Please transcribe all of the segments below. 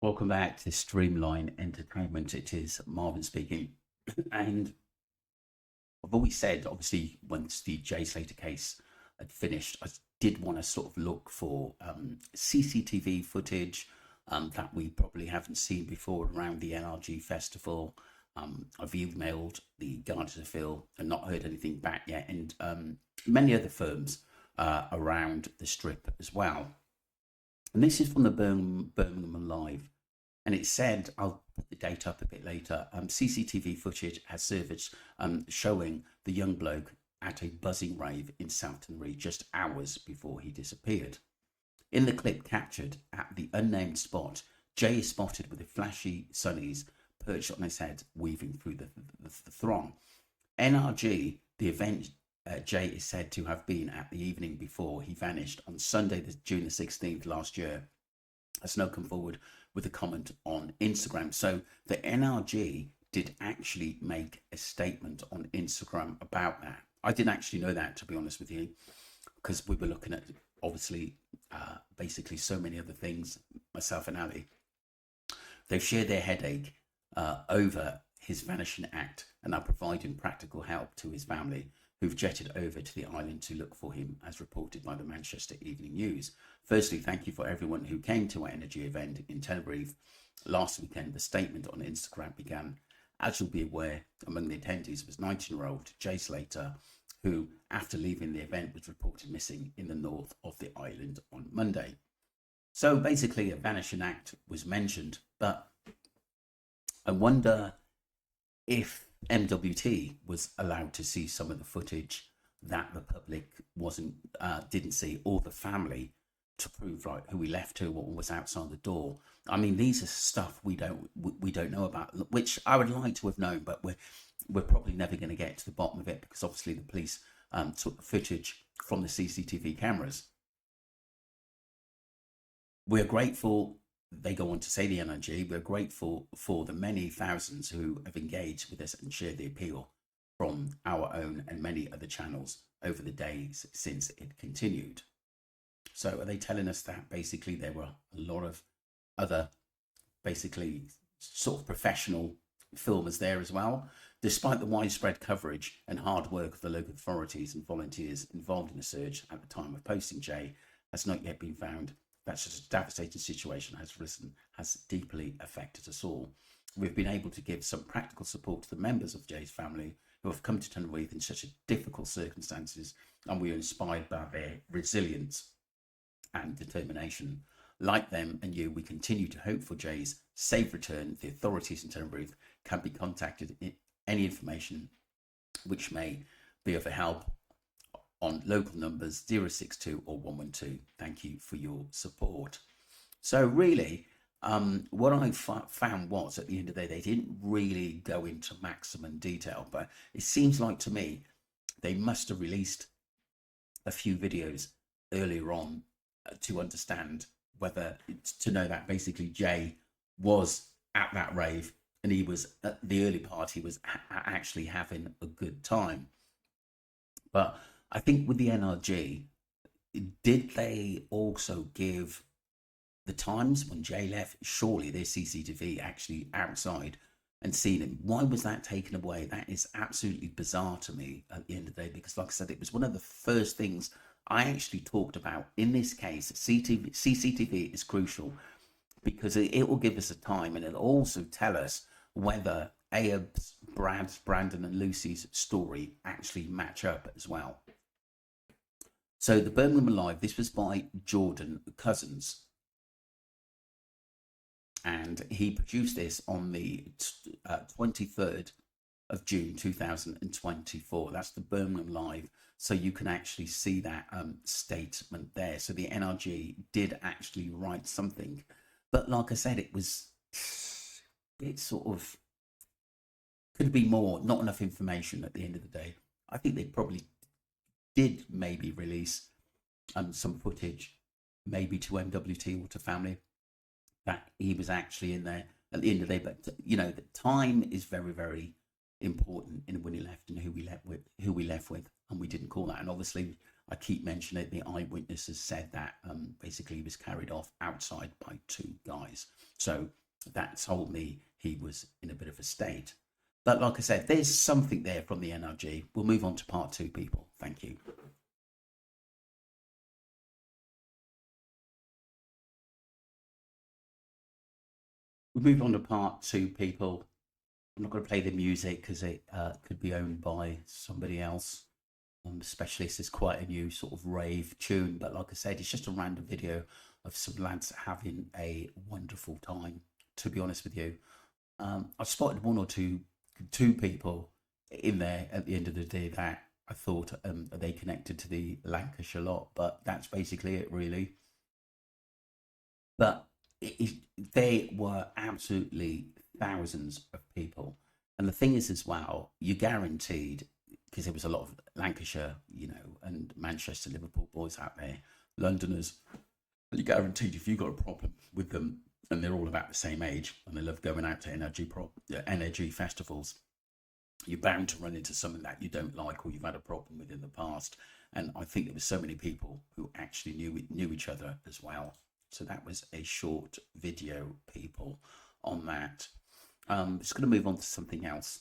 Welcome back to Streamline Entertainment. It is Marvin speaking. And I've always said, obviously, once the Jay Slater case had finished, I did want to sort of look for CCTV footage that we probably haven't seen before around the NRG festival. I've emailed the Guardians of Phil and not heard anything back yet, and many other firms around the strip as well. And this is from the Birmingham Live. And it said, I'll put the date up a bit later, CCTV footage has surfaced showing the young bloke at a buzzing rave in Southtonbury just hours before he disappeared. In the clip captured at the unnamed spot, Jay is spotted with a flashy sunnies perched on his head, weaving through the throng. NRG, the event Jay is said to have been at the evening before he vanished on Sunday, June the 16th last year, has now come forward with a comment on Instagram. So the NRG did actually make a statement on Instagram about that. I didn't actually know that, to be honest with you, because we were looking at, obviously, basically so many other things, myself and Ali. They've shared their headache over his vanishing act and are providing practical help to his family, who've jetted over to the island to look for him, as reported by the Manchester Evening News. Firstly, thank you for everyone who came to our energy event in Tenerife last weekend. The statement on Instagram began, as you'll be aware, among the attendees was 19-year-old Jay Slater, who, after leaving the event, was reported missing in the north of the island on Monday. So basically, a vanishing act was mentioned, but I wonder if MWT was allowed to see some of the footage that the public didn't see, or the family, to prove right who we left to, what was outside the door. I mean, these are stuff we don't know about, which I would like to have known, but we're probably never going to get to the bottom of it, because obviously the police took the footage from the CCTV cameras. We're grateful. They go on to say, the NRG, we're grateful for the many thousands who have engaged with us and shared the appeal from our own and many other channels over the days since it continued. So are they telling us that basically there were a lot of other basically sort of professional filmers there as well? Despite the widespread coverage and hard work of the local authorities and volunteers involved in the search at the time of posting, Jay has not yet been found. That's just a devastating situation has deeply affected us all. We've been able to give some practical support to the members of Jay's family who have come to Tenerife in such difficult circumstances, and we are inspired by their resilience and determination. Like them and you, we continue to hope for Jay's safe return. The authorities in Tenerife can be contacted in any information which may be of help on local numbers 062 or 112. Thank you for your support. So really, what I found was, at the end of the day, they didn't really go into maximum detail, but it seems like to me they must have released a few videos earlier on to understand whether to know that basically Jay was at that rave, and he was at the early part, he was actually having a good time. But I think with the NRG, did they also give the times when Jay left? Surely there's CCTV actually outside and seen him. Why was that taken away? That is absolutely bizarre to me at the end of the day, because like I said, it was one of the first things I actually talked about in this case. CCTV is crucial because it will give us a time, and it'll also tell us whether Ayub's, Brad's, Brandon and Lucy's story actually match up as well. So the Birmingham Live, this was by Jordan Cousins, and he produced this on the 23rd of June 2024. That's the Birmingham Live, so you can actually see that statement there. So the NRG did actually write something, but like I said, it sort of could be more, not enough information at the end of the day. I think they probably did maybe release some footage, maybe to MWT or to family, that he was actually in there at the end of the day. But you know, the time is very, very important in when he left and who we left with, and we didn't call that. And obviously, I keep mentioning it. The eyewitnesses said that basically he was carried off outside by two guys. So that told me he was in a bit of a state. But like I said, there's something there from the NRG. We'll move on to part two, people. Thank you. We move on to part two, people. I'm not going to play the music because it could be owned by somebody else. Specialist is quite a new sort of rave tune, but like I said, it's just a random video of some lads having a wonderful time. To be honest with you, I spotted one or two people in there at the end of the day that I thought they connected to the Lancashire lot, but that's basically it, really. But they were absolutely thousands of people. And the thing is, as well, you're guaranteed, because there was a lot of Lancashire, and Manchester, Liverpool boys out there, Londoners, you're guaranteed if you've got a problem with them, and they're all about the same age, and they love going out to energy festivals, you're bound to run into something that you don't like or you've had a problem with in the past. And I think there were so many people who actually knew each other as well. So that was a short video, people, on that. Just going to move on to something else.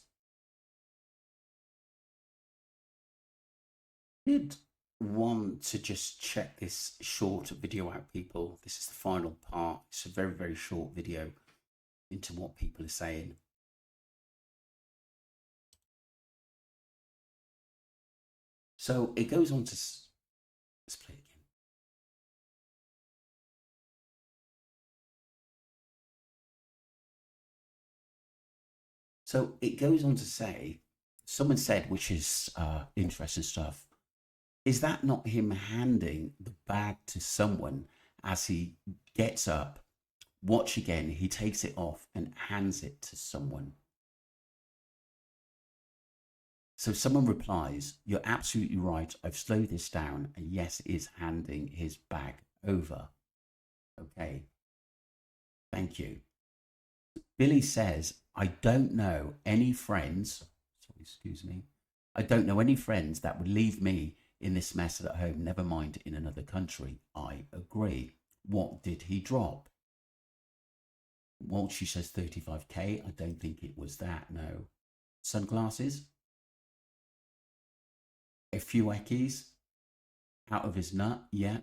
Did want to just check this short video out, people. This is the final part. It's a very, very short video into what people are saying. So it goes on to, let's play it again. So it goes on to say, someone said, which is interesting stuff, is that not him handing the bag to someone as he gets up? Watch again, he takes it off and hands it to someone. So someone replies, you're absolutely right. I've slowed this down. And yes, is handing his bag over. Okay. Thank you. Billy says, I don't know any friends. Sorry, excuse me. I don't know any friends that would leave me in this mess at home, never mind in another country. I agree. What did he drop? Well, she says 35k. I don't think it was that, no. Sunglasses? A few eckies? Out of his nut? Yeah.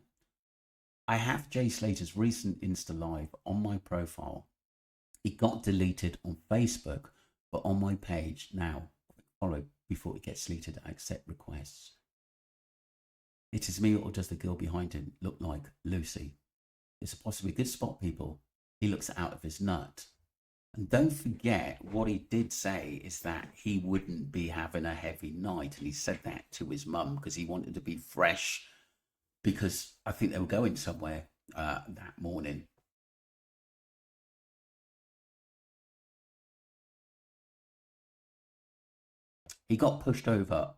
I have Jay Slater's recent Insta Live on my profile. It got deleted on Facebook, but on my page now. Follow before it gets deleted. I accept requests. It is me, or does the girl behind him look like Lucy? It's a possibly good spot, people. He looks out of his nut. And don't forget, what he did say is that he wouldn't be having a heavy night. And he said that to his mum because he wanted to be fresh, because I think they were going somewhere that morning. He got pushed over,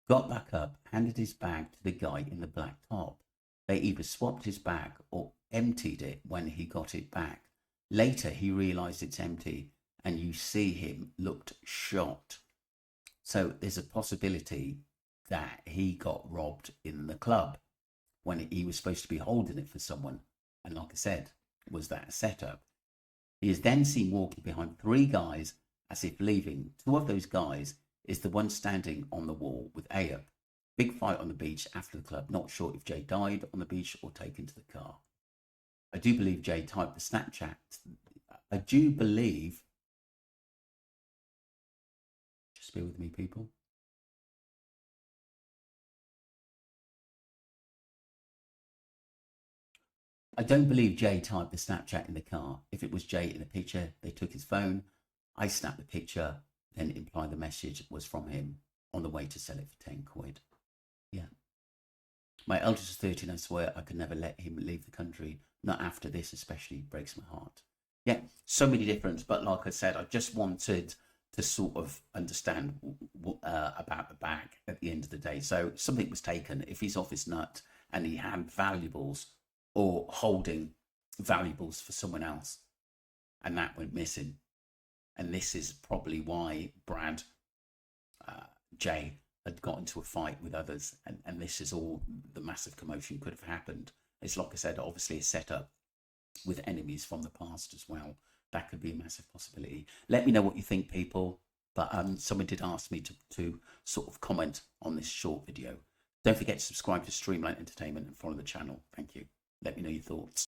got back up, handed his bag to the guy in the black top. They either swapped his bag or emptied it when he got it back. Later, he realized it's empty, and you see him looked shocked. So there's a possibility that he got robbed in the club when he was supposed to be holding it for someone. And like I said, was that a setup? He is then seen walking behind three guys as if leaving. Two of those guys is the one standing on the wall with Ayub. Big fight on the beach after the club. Not sure if Jay died on the beach or taken to the car. I do believe Jay typed the Snapchat. I do believe. Just bear with me, people. I don't believe Jay typed the Snapchat in the car. If it was Jay in the picture, they took his phone. I snapped the picture, then implied the message was from him on the way to sell it for 10 quid. Yeah. My eldest is 13. I swear I could never let him leave the country. Not after this, especially. Breaks my heart. Yeah, so many different. But like I said, I just wanted to sort of understand about the bag at the end of the day. So something was taken. If he's off his nut and he had valuables or holding valuables for someone else, and that went missing. And this is probably why Brad, Jay, had got into a fight with others, and this is all the massive commotion could have happened. It's like I said, obviously a setup with enemies from the past as well. That could be a massive possibility. Let me know what you think, people. But someone did ask me to sort of comment on this short video. Don't forget to subscribe to Streamline Entertainment and follow the channel. Thank you. Let me know your thoughts.